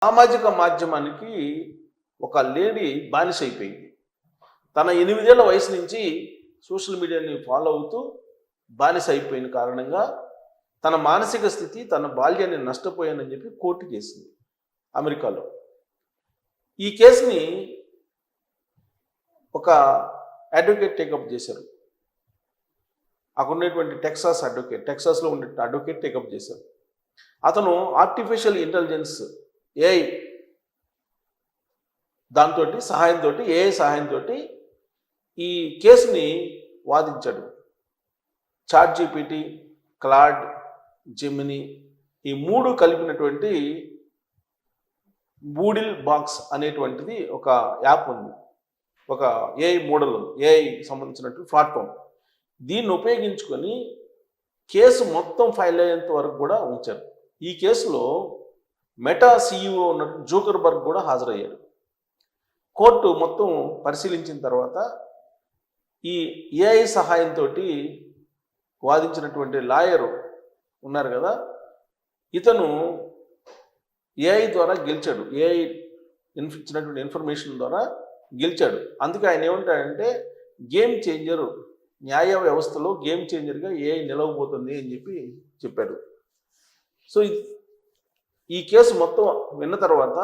సామాజిక మాధ్యమానికి ఒక లేడీ బానిస అయిపోయింది. తన 8 ఏళ్ల వయసు నుంచి సోషల్ మీడియాని ఫాలో అవుతూ బానిస అయిపోయిన కారణంగా తన మానసిక స్థితి, తన బాల్యాన్ని నష్టపోయానని చెప్పి కోర్టు కేసింది అమెరికాలో. ఈ కేసుని ఒక అడ్వకేట్ టేకప్ చేశారు. అక్కడ ఉన్నటువంటి టెక్సాస్లో ఉండే అడ్వకేట్ టేకప్ చేశారు. అతను ఆర్టిఫిషియల్ ఇంటెలిజెన్స్ ఏఐ ఏఐ సహాయంతో ఈ కేసుని వాదించాడు. చాట్ జీపీటీ, క్లాడ్, జెమిని ఈ 3 కలిపినటువంటి బూడిల్ బాక్స్ అనేటువంటిది ఒక యాప్ ఉంది. ఒక ఏఐ మోడల్ ఉంది, ఏఐ సంబంధించినటువంటి ప్లాట్ఫామ్. దీన్ని ఉపయోగించుకొని కేసు మొత్తం ఫైల్ అయ్యేంత వరకు కూడా ఉంచారు. ఈ కేసులో మెటా సిఇఓ ఉన్నటువంటి జూకర్బర్గ్ కూడా హాజరయ్యాడు. కోర్టు మొత్తం పరిశీలించిన తర్వాత ఈ ఏఐ సహాయంతో వాదించినటువంటి లాయరు ఉన్నారు కదా, ఇతను ఏఐ ద్వారా గెలిచాడు. ఏఐ ఇచ్చినటువంటి ఇన్ఫర్మేషన్ ద్వారా గెలిచాడు. అందుకే ఆయన ఏమంటాడంటే గేమ్ చేంజరు, న్యాయ వ్యవస్థలో గేమ్ చేంజర్గా ఏఐ నిలవబోతుంది అని చెప్పాడు. సో ఈ కేసు మొత్తం విన్న తర్వాత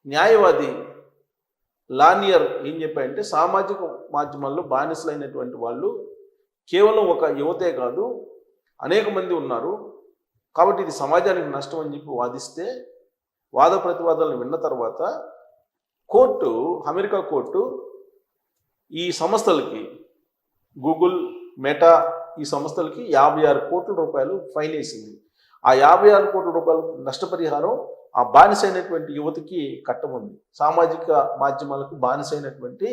న్యాయవాది లానియర్ ఏం చెప్పాడంటే సామాజిక మాధ్యమాల్లో బానిసలైనటువంటి వాళ్ళు కేవలం ఒక యువతే కాదు, అనేక మంది ఉన్నారు. కాబట్టి ఇది సమాజానికి నష్టం అని చెప్పి వాదిస్తే, వాద ప్రతివాదాలను విన్న తర్వాత అమెరికా కోర్టు ఈ సంస్థలకి, గూగుల్, మెటా ఈ సంస్థలకి 56 కోట్ల రూపాయలు ఫైన్ వేసింది. ఆ 56 కోట్ల రూపాయల నష్టపరిహారం ఆ బానిసైనటువంటి యువతికి కట్టముంది. సామాజిక మాధ్యమాలకు బానిసైనటువంటి